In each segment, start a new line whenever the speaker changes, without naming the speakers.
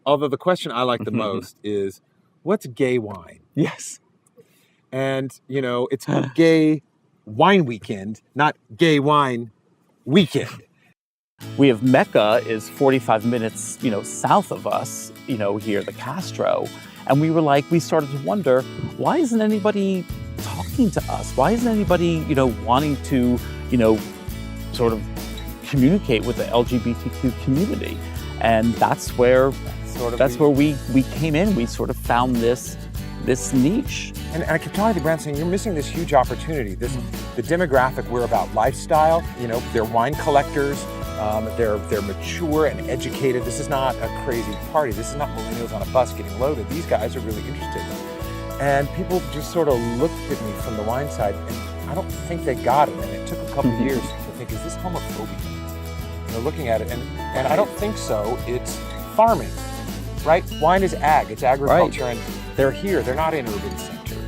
although the question I like the most is, what's gay wine?
Yes.
And, it's gay wine weekend, not gay wine weekend.
We have Mecca is 45 minutes, south of us, here, the Castro. And we started to wonder, why isn't anybody talking to us? Why isn't anybody, wanting to, sort of communicate with the LGBTQ community? And that's where we came in. We sort of found this niche.
And I kept talking to Brand saying, you're missing this huge opportunity. The demographic, we're about lifestyle. They're wine collectors. They're mature and educated. This is not a crazy party. This is not millennials on a bus getting loaded. These guys are really interested. And people just sort of looked at me from the wine side, and I don't think they got it. And it took a couple of years to think, is this homophobia? Looking at it, and I don't think so. It's farming, right? Wine is ag. It's agriculture, and they're here. They're not in urban centers.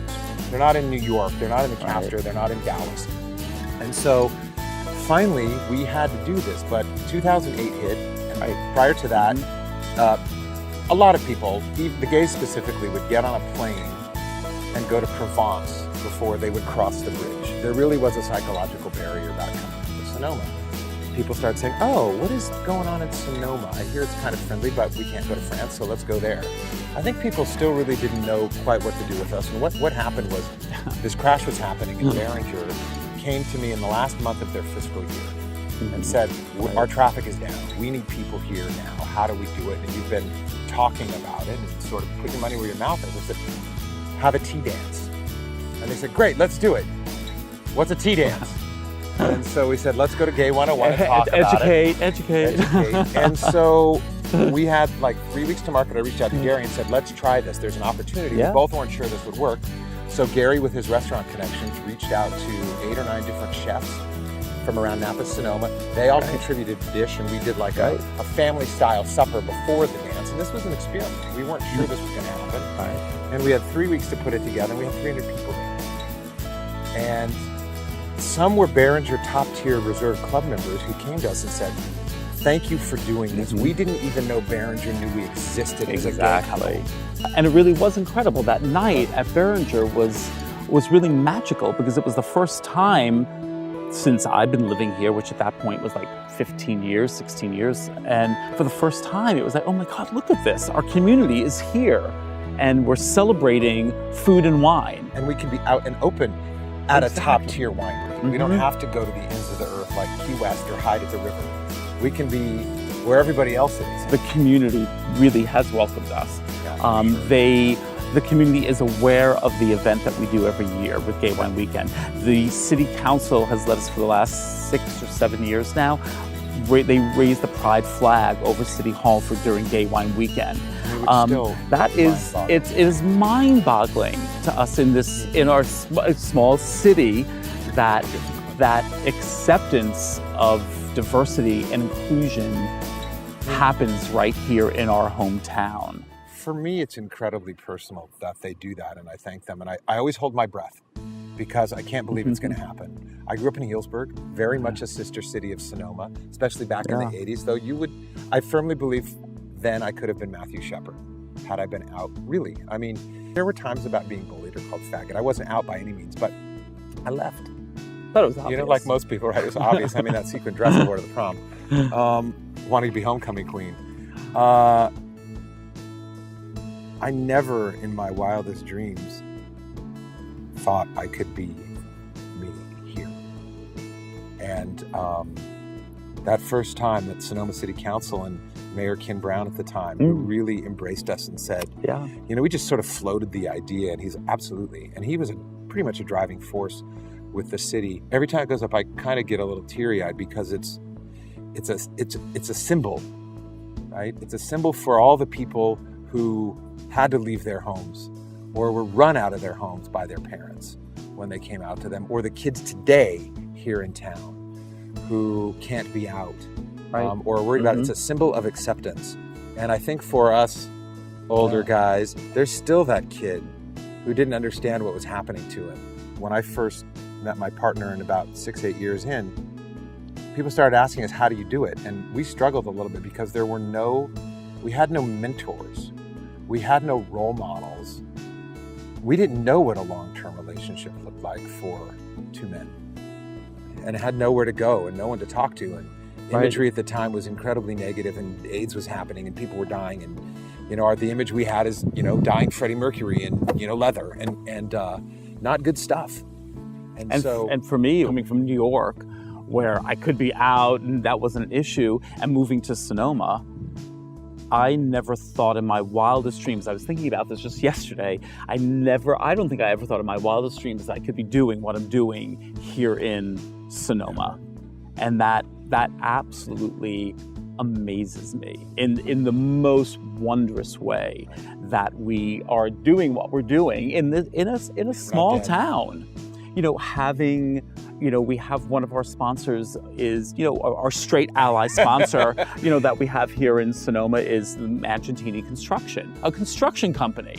They're not in New York. They're not in the Castro. They're not in Dallas. And so finally, we had to do this, but 2008 hit, and prior to that, a lot of people, the gays specifically, would get on a plane and go to Provence before they would cross the bridge. There really was a psychological barrier about coming to Sonoma. People started saying, oh, what is going on in Sonoma? I hear it's kind of friendly, but we can't go to France, so let's go there. I think people still really didn't know quite what to do with us. And what happened was, this crash was happening, and Behringer came to me in the last month of their fiscal year and said, our traffic is down. We need people here now. How do we do it? And you've been talking about it and sort of put your money where your mouth is. I said, have a tea dance. And they said, great, let's do it. What's a tea dance? And so we said, let's go to Gay 101 and talk about it.
Educate.
And so we had like 3 weeks to market. I reached out to Gary and said, let's try this. There's an opportunity.
Yeah.
We both weren't sure this would work. So Gary, with his restaurant connections, reached out to 8 or 9 different chefs from around Napa, Sonoma. They all contributed a dish, and we did like a family-style supper before the dance. And this was an experiment. We weren't sure this was going to happen. And we had 3 weeks to put it together, and we had 300 people there. And some were Behringer top-tier reserve club members who came to us and said, thank you for doing this. We didn't even know Behringer knew we existed as a gay couple.
And it really was incredible. That night at Behringer was really magical, because it was the first time since I've been living here, which at that point was like 15 years, 16 years. And for the first time, it was like, oh my God, look at this. Our community is here, and we're celebrating food and wine.
And we can be out and open at a top-tier winery. We don't have to go to the ends of the earth like Key West or hide at the river. We can be where everybody else is.
The community really has welcomed us. The community is aware of the event that we do every year with Gay Wine Weekend. The city council has led us for the last 6 or 7 years now. They raise the pride flag over City Hall during Gay Wine Weekend. It is mind-boggling to us in our small city that acceptance of diversity and inclusion happens right here in our hometown.
For me, it's incredibly personal that they do that, and I thank them. And I always hold my breath, because I can't believe it's going to happen. I grew up in Healdsburg, very much a sister city of Sonoma, especially back in the 80s, though I firmly believe then I could have been Matthew Shepard had I been out, really. I mean, there were times about being bullied or called faggot. I wasn't out by any means, but I left.
Thought it was obvious.
Like most people, right? It was obvious. I mean, that sequin dress I wore to the prom. Wanting to be homecoming queen. I never, in my wildest dreams, thought I could be me here. And that first time that Sonoma City Council and Mayor Ken Brown at the time, who really embraced us and said, we just sort of floated the idea, and he was pretty much a driving force with the city. Every time it goes up, I kind of get a little teary-eyed, because it's a symbol, right? It's a symbol for all the people who had to leave their homes or were run out of their homes by their parents when they came out to them, or the kids today here in town who can't be out or are worried about it. It's a symbol of acceptance. And I think for us older guys, there's still that kid who didn't understand what was happening to him. When I first met my partner, in about 6-8 years in, people started asking us, how do you do it? And we struggled a little bit, because there were no We had no mentors. We had no role models. We didn't know what a long-term relationship looked like for two men, and had nowhere to go and no one to talk to. And imagery at the time was incredibly negative, and AIDS was happening and people were dying. And, the image we had is, dying Freddie Mercury and, leather and not good stuff.
And for me, coming from New York, where I could be out and that wasn't an issue, and moving to Sonoma, I never thought in my wildest dreams, I was thinking about this just yesterday, I don't think I ever thought in my wildest dreams that I could be doing what I'm doing here in Sonoma. And that absolutely amazes me in the most wondrous way, that we are doing what we're doing in a small town. We have one of our sponsors is, our straight ally sponsor, that we have here in Sonoma is the Magentini Construction, a construction company.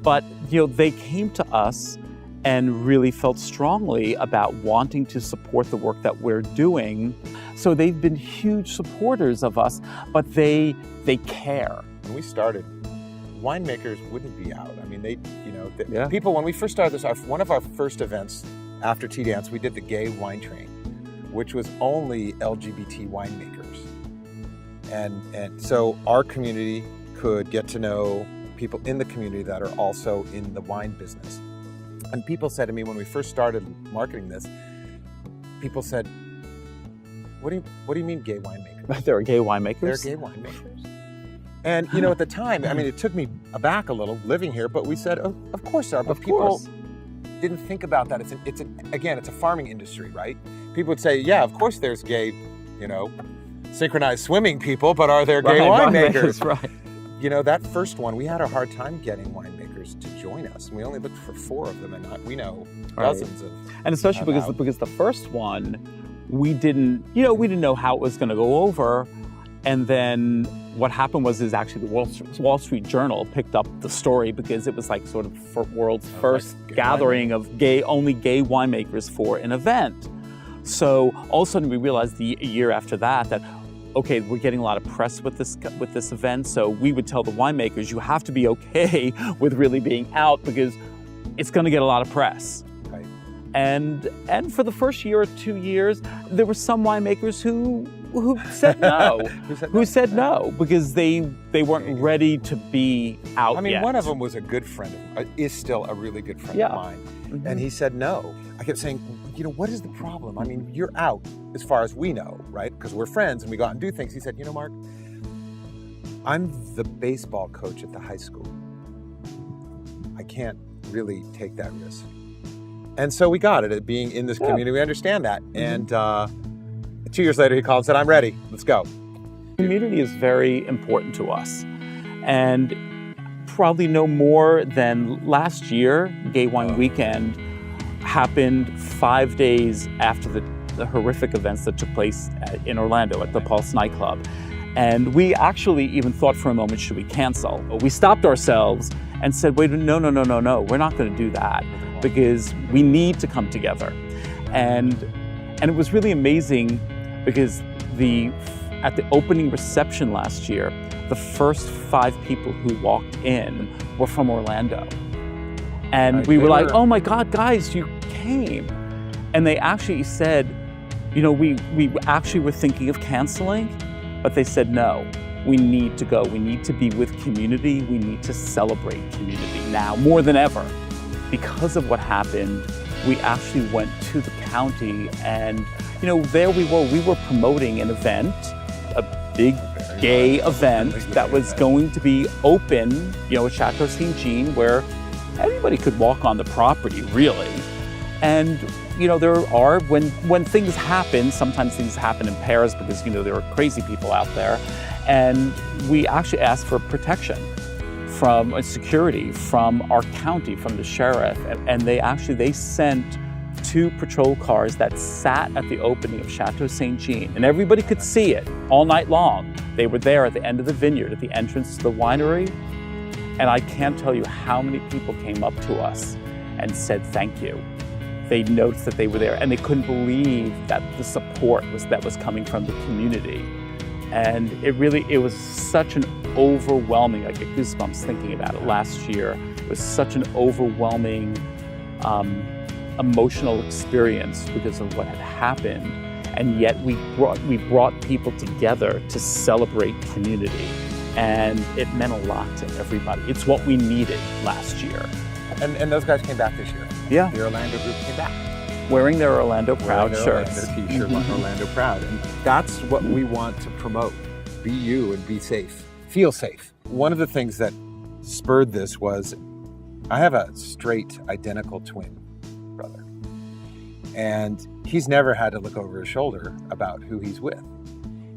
But, they came to us and really felt strongly about wanting to support the work that we're doing. So they've been huge supporters of us, but they care.
When we started, winemakers wouldn't be out. I mean, people, when we first started this, one of our first events after Tea Dance, we did the Gay Wine Train, which was only LGBT winemakers. And so our community could get to know people in the community that are also in the wine business. And people said to me when we first started marketing this, people said, what do you mean gay winemakers?
There are gay winemakers?
There are gay winemakers. And, at the time, I mean, it took me aback a little living here, but we said, oh, of course there are. But people didn't think about that. It's a farming industry, right? People would say, yeah, of course there's gay, synchronized swimming people, but are there gay winemakers?
Right.
That first one, we had a hard time getting winemakers to join us. And we only looked for 4 of them, and we know dozens of.
And especially because the first one, we didn't know how it was going to go over. And then what happened was actually the Wall Street Journal picked up the story, because it was like sort of world's first gathering of only gay winemakers for an event. So all of a sudden we realized a year after that, okay, we're getting a lot of press with this event. So we would tell the winemakers, you have to be okay with really being out, because it's going to get a lot of press.
Right.
And for the first year or 2 years, there were some winemakers who said no, who said no because they weren't ready to be out.
I mean,
yet.
One of them was a good friend, is still a really good friend of mine, and he said no. I kept saying, what is the problem? I mean, you're out as far as we know, right? Because we're friends and we go out and do things. He said, Mark, I'm the baseball coach at the high school. I can't really take that risk. And so we got it at being in this community. We understand that. And 2 years later, he called and said, I'm ready. Let's go.
Community is very important to us. And probably no more than last year, Gay Wine Weekend happened 5 days after the horrific events that took place in Orlando at the Pulse nightclub. And we actually even thought for a moment, should we cancel? We stopped ourselves and said, wait, no, we're not going to do that, because we need to come together. And it was really amazing, because at the opening reception last year, the first 5 people who walked in were from Orlando. And we were like, oh my God, guys, you came. And they actually said, we actually were thinking of canceling, but they said, no, we need to go. We need to be with community. We need to celebrate community now more than ever. Because of what happened, we actually went to the county, and there we were promoting an event, a big gay event that was going to be open, at Chateau St. Jean, where anybody could walk on the property, really. And there are, when things happen, sometimes things happen in pairs, because there are crazy people out there, and we actually asked for protection from security from our county, from the sheriff, and they sent 2 patrol cars that sat at the opening of Chateau St. Jean, and everybody could see it all night long. They were there at the end of the vineyard, at the entrance to the winery, and I can't tell you how many people came up to us and said thank you. They noticed that they were there, and they couldn't believe that the support that was coming from the community. And it was such an overwhelming, I get goosebumps thinking about it last year. It was such an overwhelming emotional experience because of what had happened. And yet we brought people together to celebrate community. And it meant a lot to everybody. It's what we needed last year.
And those guys came back this year.
Yeah.
The Orlando group came back.
Wearing their Orlando Proud shirts.
Orlando t-shirt, Orlando Proud. And that's what we want to promote. Be you and be safe. Feel safe. One of the things that spurred this was I have a straight identical twin brother. And he's never had to look over his shoulder about who he's with.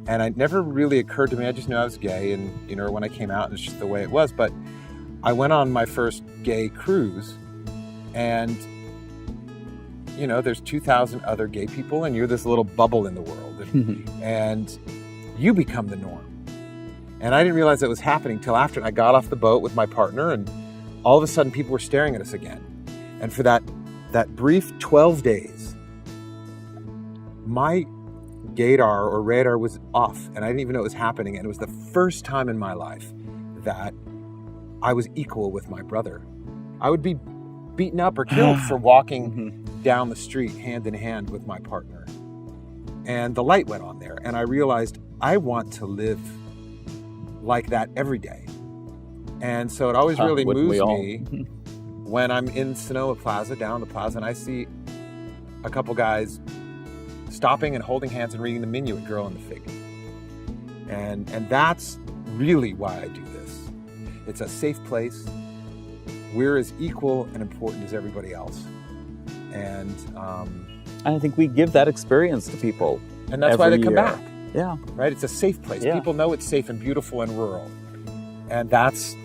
And it never really occurred to me. I just knew I was gay, and when I came out, it's just the way it was. But I went on my first gay cruise, and there's 2,000 other gay people, and you're this little bubble in the world, and you become the norm. And I didn't realize that was happening till after I got off the boat with my partner, and all of a sudden people were staring at us again. And for that brief 12 days, my gaydar or radar was off, and I didn't even know it was happening. And it was the first time in my life that I was equal with my brother. I would be beaten up or killed for walking down the street hand in hand with my partner. And the light went on there, and I realized I want to live like that every day. And so it always really moves me when I'm in Sonoma Plaza, down the plaza, and I see a couple guys stopping and holding hands and reading the menu at Girl in the Fig. And that's really why I do this. It's a safe place. We're as equal and important as everybody else. And
I think we give that experience to people.
And that's why they come back.
Yeah.
Right? It's a safe place.
Yeah.
People know it's safe and beautiful and rural. And that's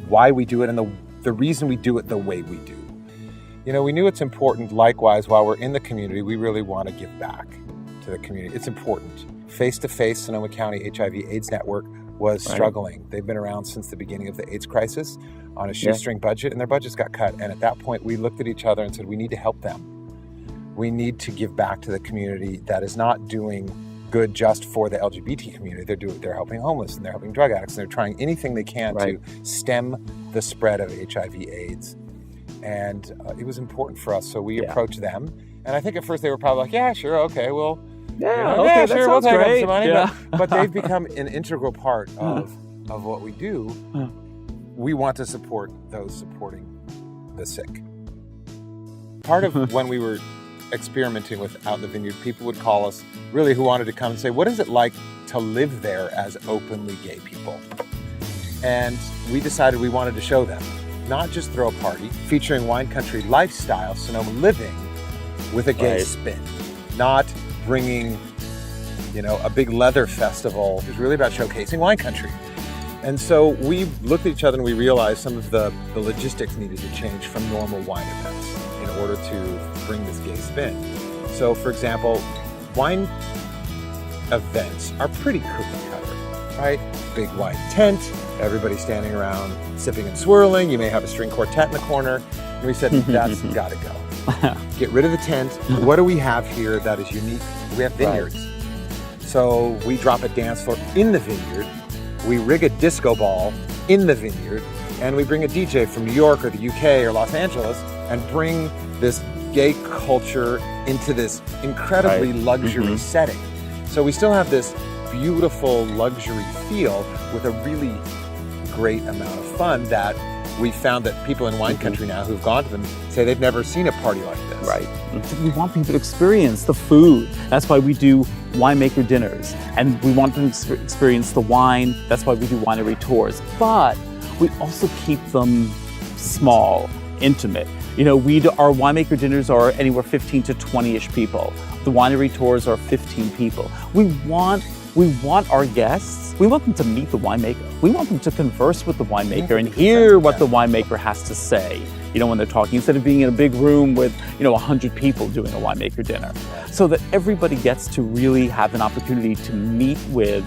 why we do it, and the reason we do it the way we do. We knew it's important. Likewise, while we're in the community, we really want to give back to the community. It's important. Face-to-face, Sonoma County HIV/AIDS Network was struggling. They've been around since the beginning of the AIDS crisis on a shoestring budget, and their budgets got cut. And at that point, we looked at each other and said, we need to help them. We need to give back to the community that is not doing good just for the LGBT community. They're helping homeless, and they're helping drug addicts, and they're trying anything they can to stem the spread of HIV/AIDS. And it was important for us, so we approached them. And I think at first they were probably like, yeah, sure, okay, well, sure, we'll take up some money.
Yeah.
But they've become an integral part of what we do. We want to support those supporting the sick. Part of when we were experimenting with Out in the Vineyard, people would call us, really, who wanted to come and say, what is it like to live there as openly gay people? And we decided we wanted to show them, not just throw a party featuring wine country lifestyle, Sonoma living with a gay spin, not bringing, a big leather festival. It was really about showcasing wine country. And so we looked at each other and we realized some of the logistics needed to change from normal wine events in order to bring this gay spin. So, for example, wine events are pretty cookie cutter, right? Big wine tent, everybody standing around sipping and swirling. You may have a string quartet in the corner. And we said, that's got to go. Get rid of the tent. What do we have here that is unique? We have vineyards. So we drop a dance floor in the vineyard. We rig a disco ball in the vineyard. And we bring a DJ from New York or the UK or Los Angeles and bring this gay culture into this incredibly luxury setting. So we still have this beautiful luxury feel with a really great amount of fun that we found that people in wine country now who've gone to them say they've never seen a party like this.
Right. We want people to experience the food. That's why we do winemaker dinners. And we want them to experience the wine. That's why we do winery tours. But we also keep them small, intimate. Our winemaker dinners are anywhere 15 to 20-ish people. The winery tours are 15 people. We want our guests, we want them to meet the winemaker. We want them to converse with the winemaker and hear what the winemaker has to say, when they're talking, instead of being in a big room with, 100 people doing a winemaker dinner. So that everybody gets to really have an opportunity to meet with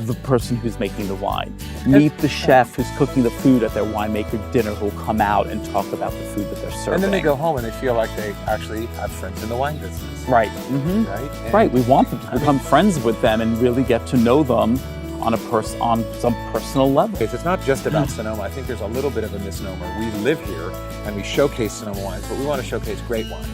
the person who's making the wine. Meet the chef who's cooking the food at their winemaker dinner, who will come out and talk about the food that they're serving.
And then they go home and they feel like they actually have friends in the wine business.
Right. Mm-hmm.
Right? And
right. We want them to become friends with them and really get to know them on some personal level.
It's not just about Sonoma. I think there's a little bit of a misnomer. We live here and we showcase Sonoma wines, but we want to showcase great wines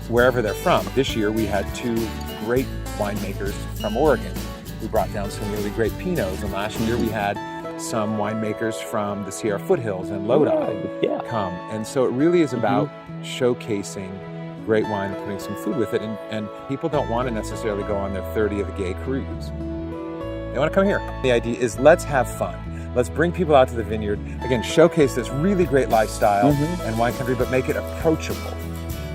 wherever they're from. This year we had 2 great winemakers from Oregon. We brought down some really great Pinots, and last year we had some winemakers from the Sierra foothills and Lodi come. And so it really is about showcasing great wine and putting some food with it. And people don't want to necessarily go on their 30th gay cruise. They want to come here. The idea is, let's have fun. Let's bring people out to the vineyard. Again, showcase this really great lifestyle and wine country, but make it approachable.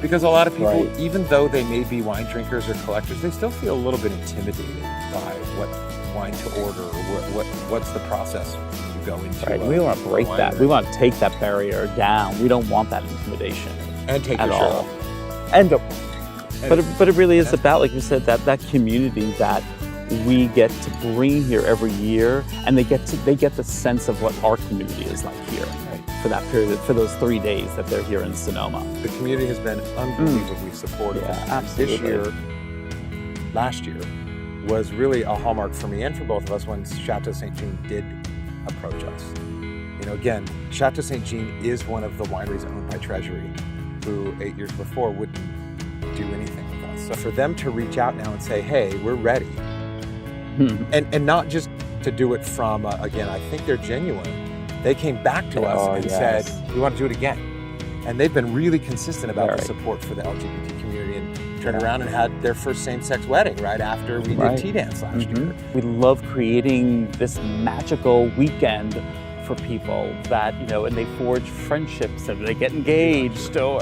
Because a lot of people, even though they may be wine drinkers or collectors, they still feel a little bit intimidated by what wine to order or what's the process when you go into.
Right. We want to break that. We want to take that barrier down. We don't want that intimidation
and take
at
your shirt
all.
off.
But it really is about, like you said, that community that we get to bring here every year, and they get the sense of what our community is like here for that period, for those 3 days that they're here in Sonoma.
The community has been unbelievably supportive.
Yeah, absolutely.
Last year was really a hallmark for me and for both of us when Chateau St. Jean did approach us. You know, again, Chateau St. Jean is one of the wineries owned by Treasury, who 8 years before wouldn't do anything with us. So for them to reach out now and say, hey, we're ready, and not just to do it from, again, I think they're genuine. They came back to us and said, we want to do it again. And they've been really consistent about the support for the LGBT community, and turned around and had their first same-sex wedding right after we did Tea Dance last year.
We love creating this magical weekend for people that, you know, and they forge friendships and they get engaged, or,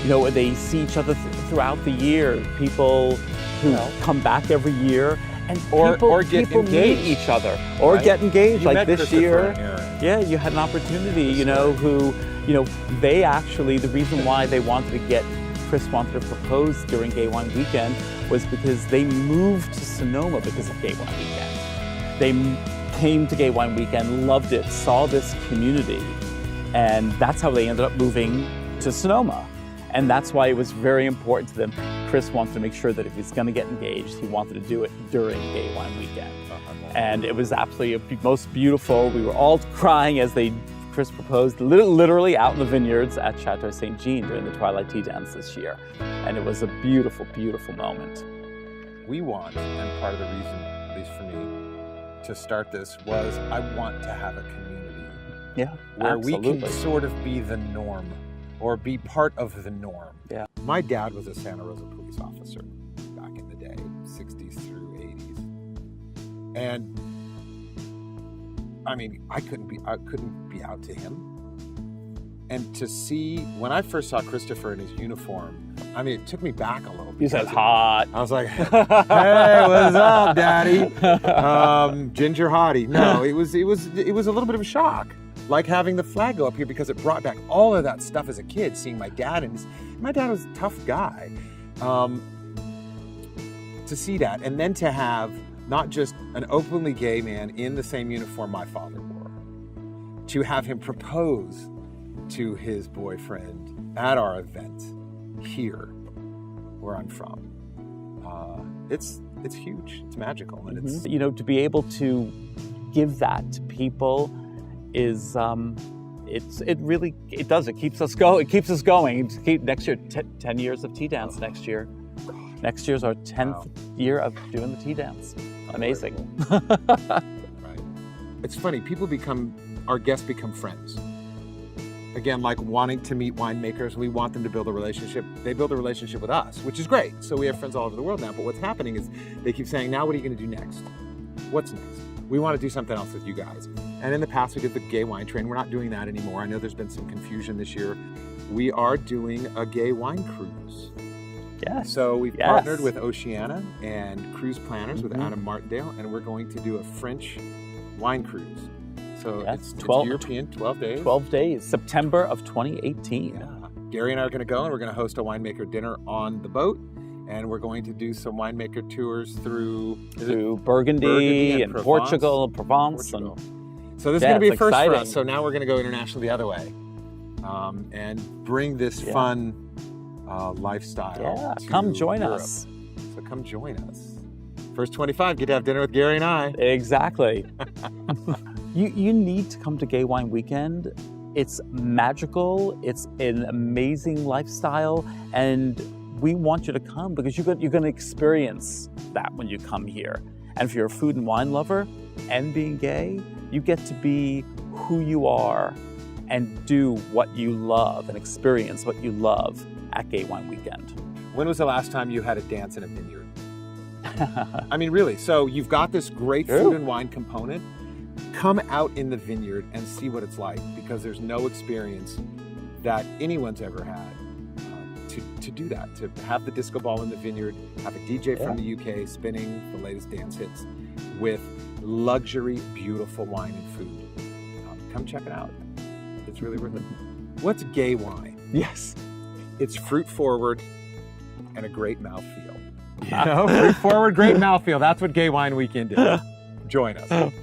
you know, they see each other throughout the year. People who come back every year. And
or get
people
engaged.
meet each other, or get engaged. Like this year, you had an opportunity, you know, who, you know, they actually, the reason why Chris wanted to propose during Gay Wine Weekend was because they moved to Sonoma because of Gay Wine Weekend. They came to Gay Wine Weekend, loved it, saw this community, and that's how they ended up moving to Sonoma. And that's why it was very important to them. Chris wanted to make sure that if he's going to get engaged, he wanted to do it during Gay Wine Weekend. And it was absolutely most beautiful. We were all crying as Chris proposed, literally out in the vineyards at Chateau St. Jean during the Twilight Tea Dance this year. And it was a beautiful, beautiful moment.
We want, and part of the reason, at least for me, to start this was I want to have a community where we can sort of be the norm, or be part of the norm.
Yeah.
My dad was a Santa Rosa police officer back in the day, 60s through 80s. And I mean, I couldn't be out to him. And to see, when I first saw Christopher in his uniform, I mean, it took me back a little bit.
You said hot.
I was like, hey, what's up, Daddy? Ginger hottie. No, it was a little bit of a shock. Like having the flag go up here, because it brought back all of that stuff as a kid, seeing my dad, and my dad was a tough guy. To see that, and then to have not just an openly gay man in the same uniform my father wore, to have him propose to his boyfriend at our event here, where I'm from. It's huge. It's magical, and it's,
you know, to be able to give that to people is it does. It keeps us going. Next year, 10 years of Tea Dance next year. Next year's our 10th year of doing the Tea Dance. Amazing.
Right. It's funny, our guests become friends. Again, like wanting to meet winemakers, we want them to build a relationship. They build a relationship with us, which is great. So we have friends all over the world now, but what's happening is they keep saying, now what are you going to do next? What's next? We want to do something else with you guys. And in the past, we did the Gay Wine Train. We're not doing that anymore. I know there's been some confusion this year. We are doing a gay wine cruise.
Yes.
So we've partnered with Oceana and Cruise Planners with Adam Martindale, and we're going to do a French wine cruise. So it's European, 12 days.
12 days, September of 2018.
Yeah. Gary and I are going to go, and we're going to host a winemaker dinner on the boat. and we're going to do some winemaker tours through
Burgundy and
Provence?
Portugal, Provence.
Portugal.
And
So this is
Yeah,
going to be a
it's
first for
exciting.
us. So now we're going to go international the other way, and bring this fun lifestyle.
yeah,
to
come join
Europe.
us.
So come join us. First 25, get to have dinner with Gary and I.
Exactly. You need to come to Gay Wine Weekend. It's magical. It's an amazing lifestyle, and we want you to come because you're going to experience that when you come here. And if you're a food and wine lover and being gay, you get to be who you are and do what you love and experience what you love at Gay Wine Weekend.
When was the last time you had a dance in a vineyard? I mean, really. So you've got this great food and wine component. Come out in the vineyard and see what it's like, because there's no experience that anyone's ever had to do that, to have the disco ball in the vineyard, have a DJ from the UK spinning the latest dance hits with luxury, beautiful wine and food. Come check it out. It's really worth it. What's gay wine?
Yes.
It's fruit forward and a great mouthfeel. You know, fruit forward, great mouthfeel. That's what Gay Wine Weekend is. Join us.